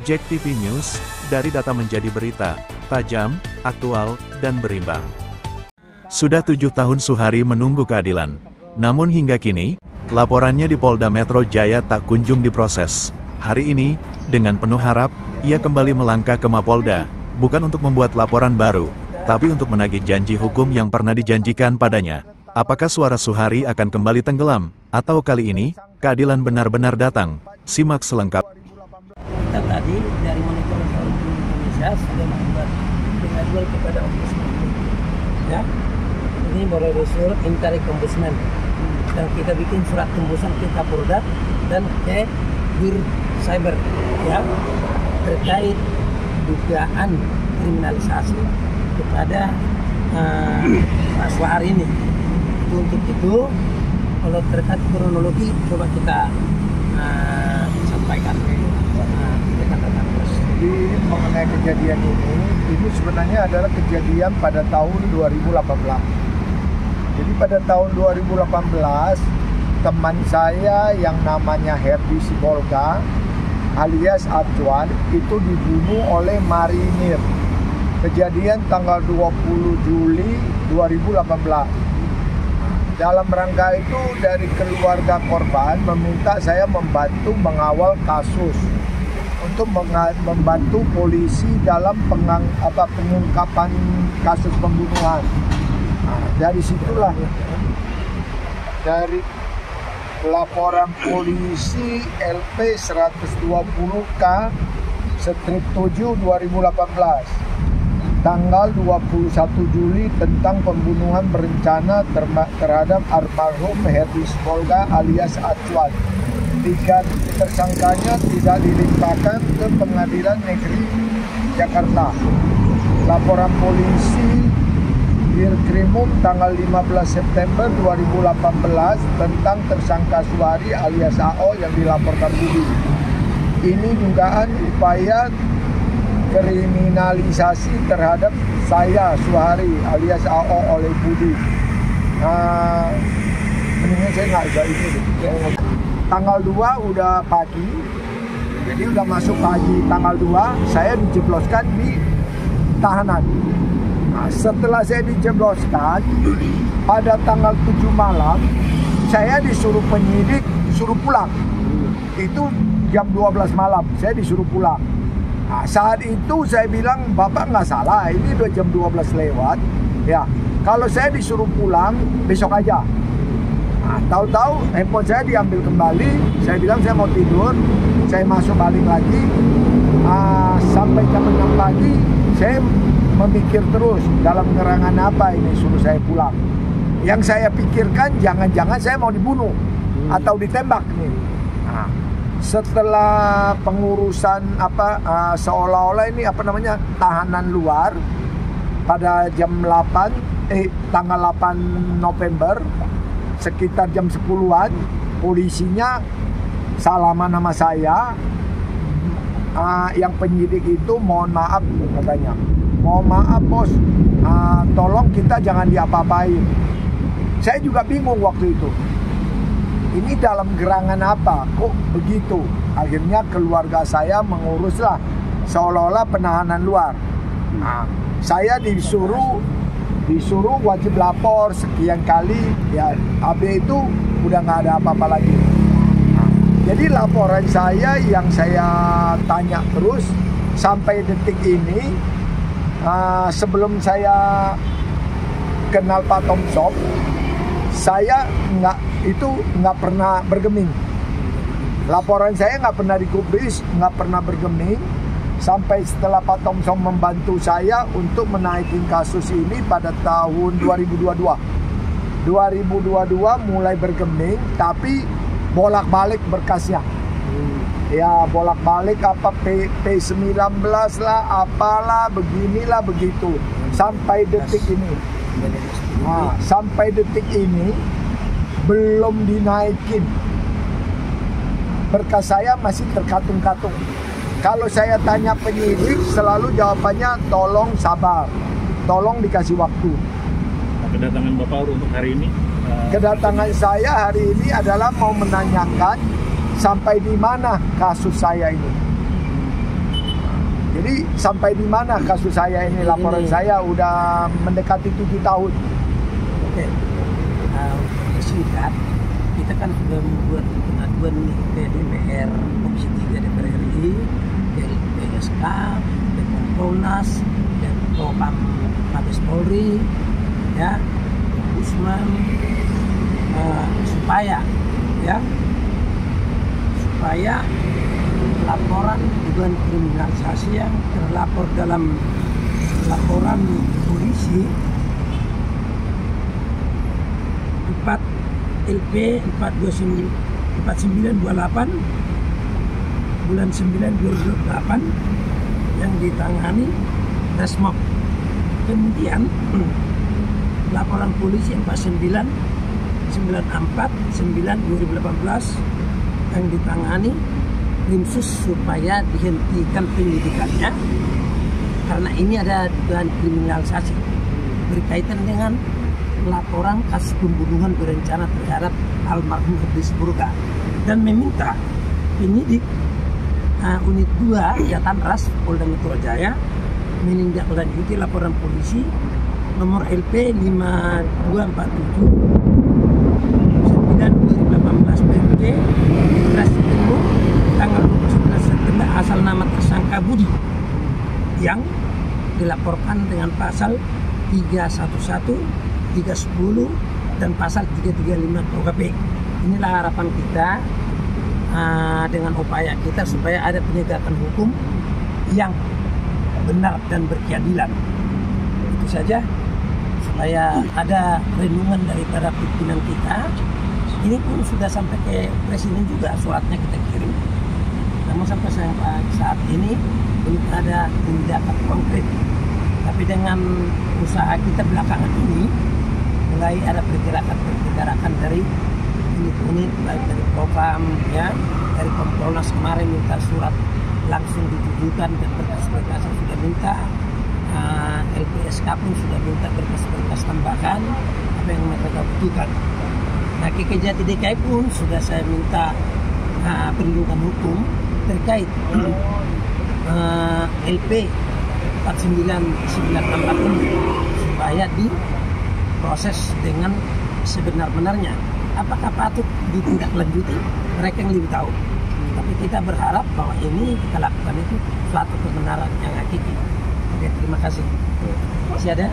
Jack TV News, dari data menjadi berita, tajam, aktual, dan berimbang. Sudah 7 tahun Suhari menunggu keadilan. Namun hingga kini, laporannya di Polda Metro Jaya tak kunjung diproses. Hari ini, dengan penuh harap, ia kembali melangkah ke Mapolda, bukan untuk membuat laporan baru, tapi untuk menagih janji hukum yang pernah dijanjikan padanya. Apakah suara Suhari akan kembali tenggelam, atau kali ini, keadilan benar-benar datang? Simak selengkap. Kita tadi dari Monitoring Hukum Indonesia sudah membuat pengaduan kepada Ombudsman. Ya, ini Borobudur Interim Ombudsman. Dan kita bikin surat tembusan ke Kapolda dan ke Bir Cyber, ya, terkait dugaan kriminalisasi kepada Pak Suhari ini. Untuk itu, kalau terkait kronologi coba kita sampaikan. Jadi mengenai kejadian ini sebenarnya adalah kejadian pada tahun 2018. Jadi pada tahun 2018, teman saya yang namanya Herdi Sibolga alias Acuan itu dibunuh oleh marinir. Kejadian tanggal 20 Juli 2018. Dalam rangka itu dari keluarga korban meminta saya membantu mengawal kasus untuk membantu polisi dalam pengungkapan kasus pembunuhan. Nah, dari situlah dari laporan polisi LP 120K strip 7 2018 tanggal 21 Juli tentang pembunuhan berencana terhadap almarhum Herdi Sibolga alias Acuan. 3 tersangkanya tidak dilimpahkan ke Pengadilan Negeri Jakarta. Laporan polisi Dirkrimum tanggal 15 September 2018 tentang tersangka Suhari alias AO yang dilaporkan Budi. Ini dugaan upaya kriminalisasi terhadap saya Suhari alias AO oleh Budi. Mendingan saya nggak usah ini. Tanggal 2 udah pagi, jadi udah masuk pagi tanggal 2, saya dijebloskan di tahanan. Nah, setelah saya dijebloskan, pada tanggal 7 malam, saya disuruh penyidik, suruh pulang. Itu jam 12 malam, saya disuruh pulang. Nah, saat itu saya bilang, Bapak nggak salah, ini udah jam 12 lewat. Ya, kalau saya disuruh pulang, besok aja. Nah, tahu-tahu handphone saya diambil kembali. Saya bilang saya mau tidur, saya masuk balik lagi. Sampai jam 6 pagi, saya memikir terus dalam gerangan apa ini suruh saya pulang. Yang saya pikirkan jangan-jangan saya mau dibunuh atau ditembak nih. Nah, setelah pengurusan seolah-olah ini tahanan luar pada jam 8 tanggal 8 November sekitar jam 10-an polisinya salaman nama saya. Yang penyidik itu mohon maaf katanya, mohon maaf bos, tolong kita jangan diapa-apain. Saya juga bingung waktu itu, ini dalam gerangan apa kok begitu. Akhirnya keluarga saya menguruslah seolah-olah penahanan luar. Saya disuruh wajib lapor sekian kali, ya AB itu udah nggak ada apa-apa lagi. Jadi laporan saya yang saya tanya terus sampai detik ini, sebelum saya kenal Pak Thompson, saya nggak pernah bergeming. Laporan saya nggak pernah digubris, nggak pernah bergeming. Sampai setelah Pak Thompson membantu saya untuk menaikin kasus ini pada tahun 2022. 2022 mulai bergeming, tapi bolak-balik berkasnya. Ya bolak-balik P19 lah, apalah, beginilah begitu. Sampai detik ini. Sampai detik ini belum dinaikin. Berkas saya masih terkatung-katung. Kalau saya tanya penyidik, selalu jawabannya tolong sabar, tolong dikasih waktu. Kedatangan Bapak untuk hari ini? Kedatangan saya hari ini adalah mau menanyakan sampai di mana kasus saya ini. Jadi sampai di mana kasus saya ini, laporan saya udah mendekati 7 tahun. Oke, singkat, kita kan sudah membuat pengaduan nih ke DPR, Komisi 3 DPR RI, ke LPSK, ke Kompolnas, ke Propam Mabes Polri, ya, Ombudsman, supaya laporan dugaan kriminalisasi yang terlapor dalam laporan polisi 4 LP 4928 bulan 9 2008 yang ditangani Resmob. Kemudian laporan polisi 49 94 9 2018 yang ditangani Krimsus supaya dihentikan penyidikannya karena ini ada dugaan kriminalisasi berkaitan dengan laporan kasus pembunuhan berencana terhadap almarhum Idris Burga dan meminta penyidik unit 2 Jatanras Polda Metro Jaya menindaklanjuti laporan polisi nomor LP 5247 9/2018 PJ tanggal 29 September asal nama tersangka Budi yang dilaporkan dengan pasal 311, 310 dan pasal 335 KUHP. Inilah harapan kita dengan upaya kita supaya ada penegakan hukum yang benar dan berkeadilan. Itu saja, supaya ada renungan daripada pimpinan kita. Ini pun sudah sampai ke presiden juga, suratnya kita kirim. Namun sampai saat ini belum ada tindakan konkret. Tapi dengan usaha kita belakangan ini, mulai ada pergerakan dari unit-unit, baik dari Propam, ya, dari Kompolnas kemarin minta surat langsung ditujukan dan berkas-berkas sudah minta. LPSK pun sudah minta berkas-berkas tambahan apa yang mereka butuhkan. Nah, Kejati DKI pun sudah saya minta perlindungan hukum terkait LP 49964 ini supaya diproses dengan sebenar-benarnya. Apakah patut ditindaklanjuti? Mereka yang lebih tahu. Tapi kita berharap bahwa ini kita lakukan itu suatu kebenaran yang hakiki. Oke, terima kasih. Masih ada?